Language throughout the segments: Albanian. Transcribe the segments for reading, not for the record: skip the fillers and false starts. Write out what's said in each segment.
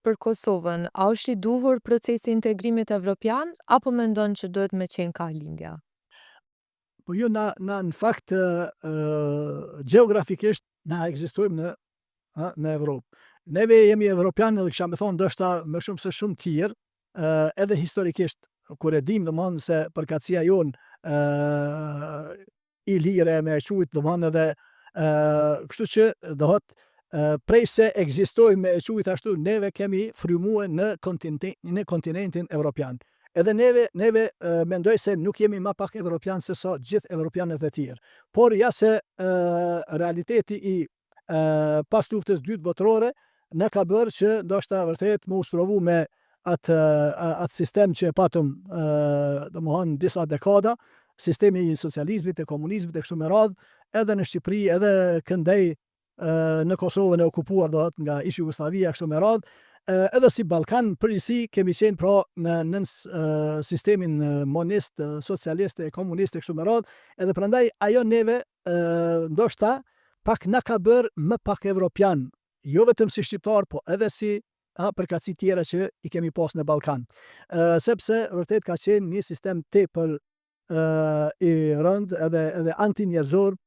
për Kosovën, a është i duhur procesi i integrimit evropian apo mendon që duhet me qenë ka lindja? Po jo, na në fakt gjeografikisht na ekzistojmë në Evropë. Neve jemi evropianë dhe kisha me thonë ndoshta më shumë se shumë tjerë, edhe historikisht, kur e dim domthonë se përkatësia jonë i lire me e quajt domthonë edhe kështu që do thotë prej se ekzistojmë me e quajt ashtu, neve kemi frymue në kontinentin evropian. Edhe neve mendoj se nuk jemi ma pak evropian se sa gjithë evropianët e tjerë. Por ja se realiteti i pas luftës dytë botërore na ka bërë që ndoshta vërtet mu sprovu me atë sistem që e patëm domethënë disa dekada, sistemi i socializmit, e komunizmit e kështu me radhë, edhe në Shqipëri, edhe këndej në Kosovën e okupuar do thotë nga ish Jugosllavia kështu me radhë, edhe si Ballkan përgjithësi kemi qenë pra në sistemin monist, socialist e komunist e kështu me radhë, edhe prandaj ajo neve ndoshta pak na ka bërë më pak evropian, jo vetëm si shqiptar, po edhe si përkatësi tjera që i kemi pas në Ballkan. Sepse vërtet ka qenë një sistem tepër i rëndë edhe anti-njerëzor.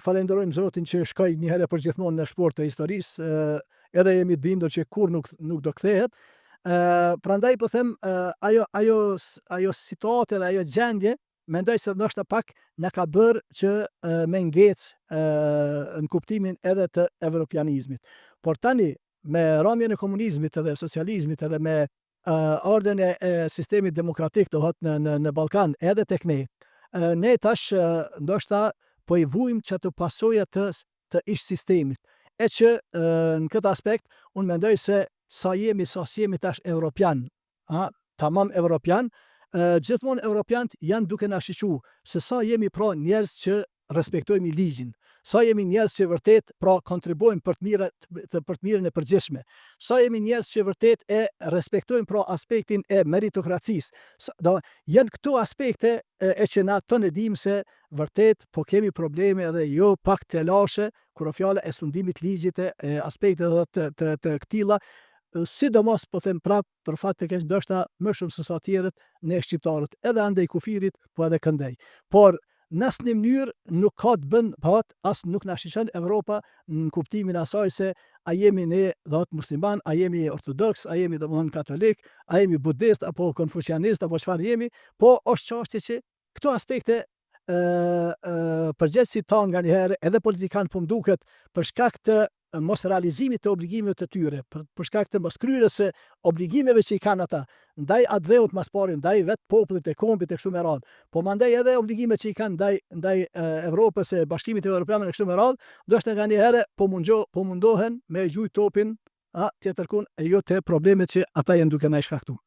Falenderojmë Zotin që shkoj një herë për gjithmonë në shport të historisë, edhe jemi të bindur që kur nuk do kthehet. Prandaj po them, ajo situatë dhe ajo gjendje mendoj se ndoshta pak na ka bërë që me ngecë në kuptimin edhe të evropianizmit. Por tani me rrëmjen e komunizmit edhe socializmit edhe me ardhen e sistemit demokratik do thotë në Ballkan edhe tek ne, ne tash ndoshta po i vujmë çato pasoja të ish sistemit. E që në këtë aspekt unë mendoj se sa s'jemi tash evropian, tamam evropian, gjithmonë evropianët janë duke na shiqu se sa jemi pra njerëz që respektojmë ligjin, sa jemi njerëz që vërtet pra kontribuojmë për të mirën e përgjithshme, sa jemi njerëz që vërtet e respektojmë pra aspektin e meritokracisë. Janë këto aspekte e që na tonë e dim se vërtet po kemi probleme edhe jo pak të lashe kur o fjala e sundimit ligjit e aspekte të këtilla, sidomos po them prap për fat të keq ndoshta më shumë se sa tjerët ne shqiptarët, edhe andej kufirit, po edhe këndej. Por në asnjë mënyrë nuk ka të bën as nuk na shiqon Evropa në kuptimin asaj se a jemi ne do të musliman, a jemi ortodoks, a jemi domthonë katolik, a jemi budist apo konfucianist apo çfarë jemi, po është çështje që këto aspekte përgjegjësit tanë nganjëherë edhe politikanë po m'duket për shkak të mos realizimit të obligimeve të tyre, për shkak të mos kryerjes së obligimeve që i kanë ata ndaj atë dheut mas pari, ndaj vetë popullit e kombit e kështu me radhë, po mandej edhe obligimet që i kanë ndaj Evropës e Bashkimit Evropian e kështu me radhë, ndoshta nganjëherë po mundohen me e gjujt topin tjetërkun e jo te problemet që ata janë duke na i shkaktu.